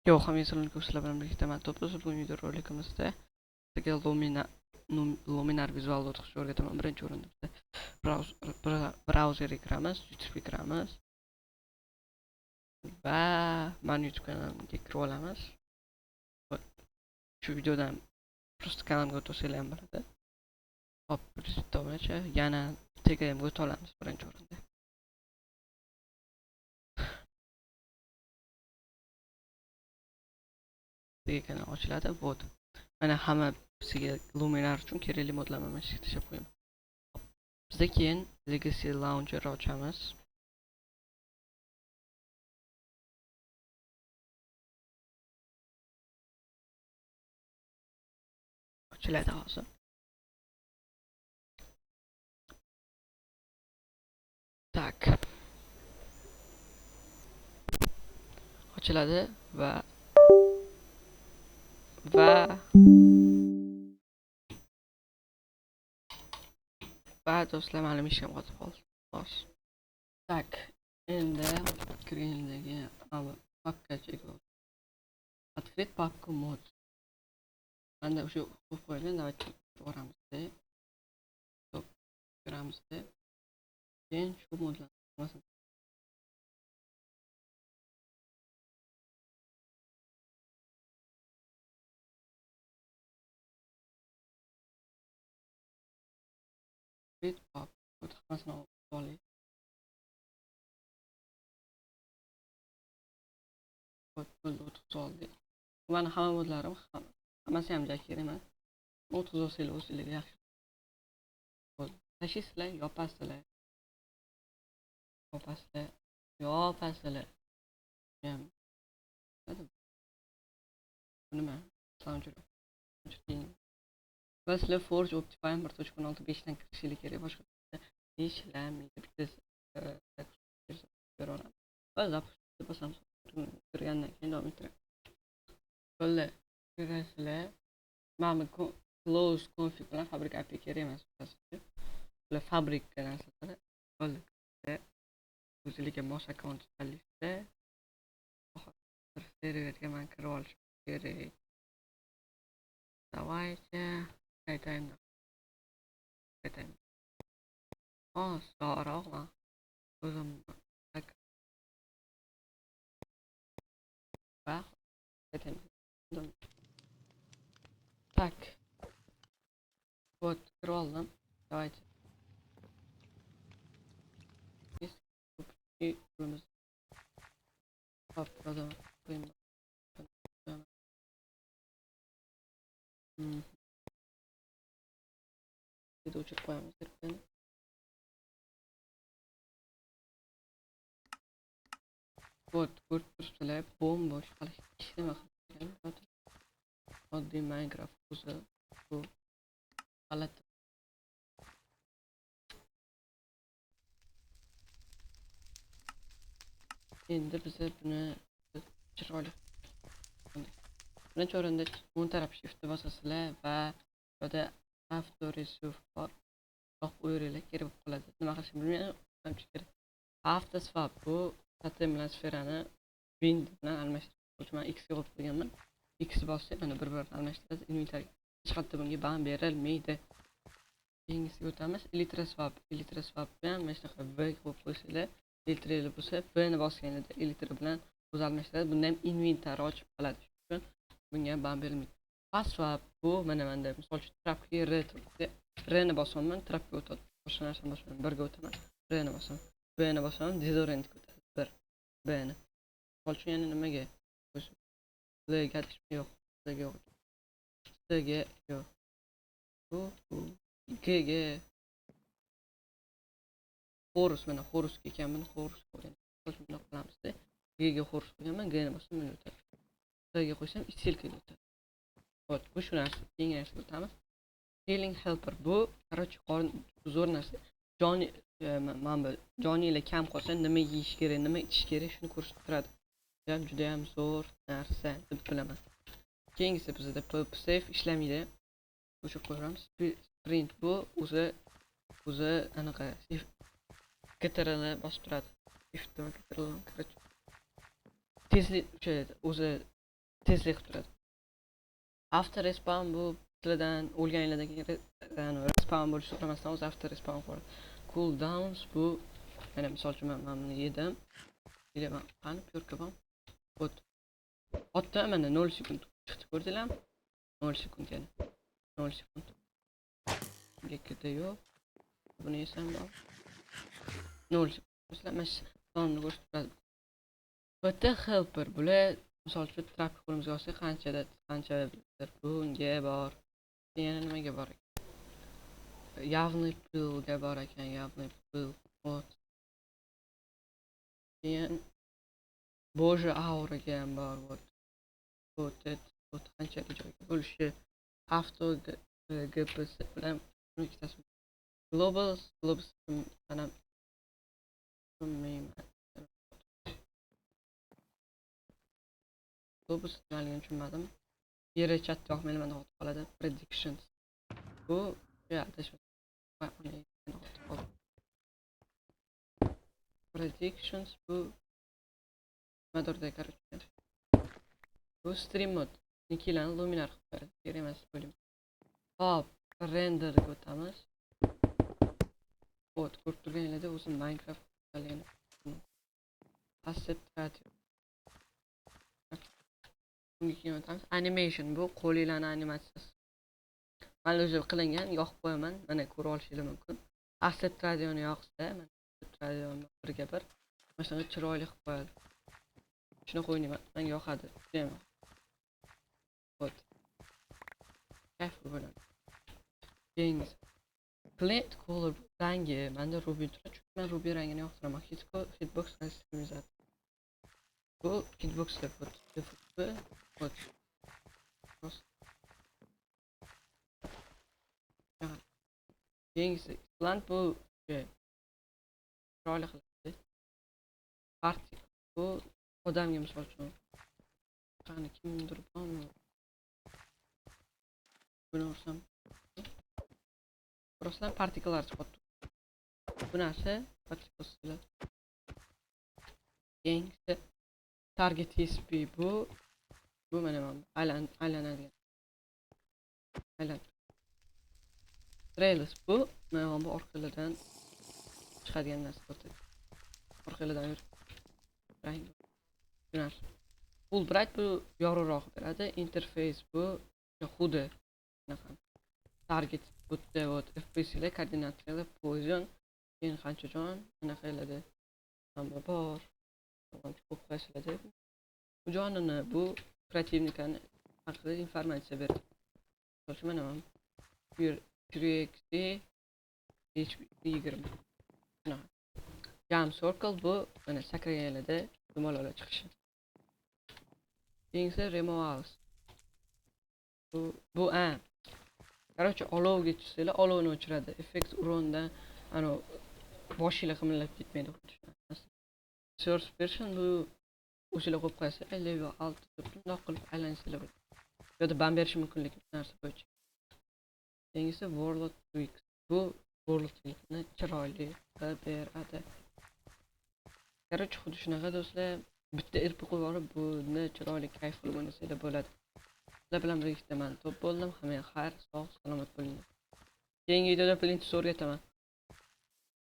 Yo'q, hammasini sizlar bilan birlikda man to'puz bu videorolikimizda sizga luminar vizual o'tish o'rgataman. Birinchi o'rinda bizda brauzerga kiramiz, YouTube'ga kiramiz va men YouTube kanalimga kirib olamiz. Shu videodan просто kanalimga o'tsanglar ham bo'ladi. Hop, birinchi yana Telegramga o'ta olamiz birinchi o'rinda. Kanal ochiladi. Вот. Mana hamma sizga luminar uchun kerakli modlarni mana shu yerga tashlab qo'yaman. Bizda keyin Legacy Launcher ochamiz. Ochiladi hozir. Tak. Ochiladi va do'stlar, ma'lum ishim qotib qoldi. Xo'sh. Tak. Endi screendagi papkachaga открыть папку mod. Manda o'sha qo'yib qo'yilgan, давайте boramiz-da. Top kiramizda. Keyin shu modlarni pop hammasini olib oldik. Mani hamma modlarim hammasi ham kerak emas. 30 olsanglar o'zingizga yaxshi. Tashlaysizlar, yopasizlar. Nima? Launcher. Va sizlar Forge Optifine 1.16 dan kirishingiz kerak. Boshqa ishlamaydi. Bitta beraveramiz. Va zapushtni bosamiz. Kirgandan keyin davom ettiramiz. Bo'ldi. Kirasizlar. Mana close config bilan fabrik API kerak emas. Bular fabrik narsalar. Bo'ldi. O'zingizga mos akkaunt tanlaysizlar. Serverga men kirib olish kerak. Давайте qaytayim. So'roqmi? O'zim так. Вот, kirib oldim. Давайте. Hop, qo'ydim. Bitta o'chirib qo'yamiz. Вот, ko'rib turibsizlar, bo'sh hali hech nima qilmagan. Oddiy Minecraft o'zi bu g'alati. Endi biz buni chiroyli. Birinchi o'rinda o'ng taraf shiftni bosasizlar va burada auto resuve bor. Yo'q, u yerga kerak bo'lib qoladi. Nima qilishni bilmayman. Auto swap bu satem bilan sferani wind bilan almashtirish. Men x ga qo'yib qo'yganman. X bossam mana bir-birini almashtiradi. Inventory hech qanday bunga ban berilmaydi. Keyingisiga o'tamiz. Elytra swap bilan mana shunaqa v qo'yib qo'ysanglar, elytra bo'lsa v ni bosganingizda elytra bilan o'zi almashtiradi. Bunda ham inventory ochib qoladi. Shuning uchun bunga ban berilmaydi. Passwap bu mana menda misol uchun trapga r ni bosaman, trapga o'tadi. Boshqa narsani bosmayman, birga o'taman. R ni bosaman. B ni bosaman, dezorentga o'tadi. B ni. Misol uchun yana nimaga? L ga yo'q. L ga yo'q. C ga yo'q. G ga Horus mana Horusga ekanman, Horus qo'ygan. Shuni qilamiz-da. G ga Horus qo'yganman, G ni bosam mana o'tadi. C ga qo'ysam Isilka ga o'tadi. Xo'p, bu shu narsa. Keyingi narsaga o'tamiz. Healing helper bu, короче, zo'r narsa. Joni ile kam qolsa nima yeyish kerak, nima ichish kerak shuni ko'rsatib turadi. Juda ham zo'r narsa deb bilaman. Keyingisi bizda safe ishlamaydi. O'sha qo'yamiz. Sprint bu o'zi anaqa GTR'ni bosib turadi. Shift va GTR'ni tezlik o'zi tezlik turadi. After respawn bu sizlardan o'lganinglardan keyin respawn bo'lishni so'ramasdan o'zi after respawn qiladi. Cooldowns bu mana misol uchun men buni yedim. Bilaman, qani pyorka bor. O't. Otda mana 0 sekund chiqdi, ko'rdinglarmi? 0 sekund yana. 0 sekund. Gekida yo'q. Buni yesam bor. 0 sekund. Sizlar mana sonni ko'rsatadi. Bitta helper bular misol uchun trap qo'limizga olsak qancha bunga bor. Yana nimaga bor ekan? Явный pulga bor ekan, явный pul. O't. Keyin Boja auraga ham bor. O't qanchalik joyga bo'lishi avto GPS bilan ikkitasi global sanam bilmayman. Globus nimaligini tushunmadim. Yeri chatda yo'qmayman deb qoladi. Predictions bu predictions bu nimadirda короче. Bu stream mode. Ikkilanib luminar qilib qo'yadi. Kerak emas bo'lim. Hop, renderga o'tamiz. O't ko'rib turganinglarda o'zi Minecraft qaligini. Asset creative. Bunga keyin o'tamiz. Animation bu qo'linglarni animatsiyasi. Mana o'zi qilingan, yoqib qo'yaman. Mana ko'ra olishingiz mumkin. Asset radioni yoqsa, mana asset radioni birga bir mana shunday chiroyli qilib qo'yadi. Shuni qo'ymayman. Menga yoqadi. Deyman. O't. Kayf bo'ladi. Keyingi Plate color rangi menda ruby turadi, chunki men ruby rangini yoqtiraman. Hitbox customizer. Bu hitbox deb o'tdi. Keyingisi plant bu chiroyli qiladi. Party bu odamga misol uchun qani kimdir bormi? Buni ursam Ruslan partikalar chiqadi. Bu narsa partiklar. Keyingisi target SP bu mana aylanadi. Trailers bu mana bu orqalardan chiqadigan narsa o'tadi. Orqalardan yurib rang. Bu narsa. Full bright bu yorug'roq beradi. Interface bu xuddi shunaqa. Target bitta FPS'lar koordinatsiyalar pozision keyin qancha jon anaqa qiladi. Hamma bor. Ko'p qiladi. Bu jonini bu kreativnikani haqida informatsiya berdi. O'sha mana bu 3x HP20. Jam circle bu mana sakraganlarda dumalolar chiqishi. Keyingi removals. Bu Короче, olovga tushsanglar olovni o'chiradi. Effekt urondan ana boshinglar qimillab ketmaydi. Source version bu o'shalar qo'yib qo'ysa, level 6 deb bundoq qilib aylansanglar bo'ladi. Yo'da ban berishi mumkinligi narsa bo'yicha. Keyingisi Warlord Twix. Bu Warlord Twixni chiroyli beradi. Короче, xuddi shunaqa do'stlar, bitta RP qo'yib olib, buni chiroyli kayf qilib o'ynasanglar bo'ladi. Sizlar bilan birga man top bo'ldim. Hammaga xayr, sog', salomat bo'ling. Keyingi videoda Flint o'rgataman.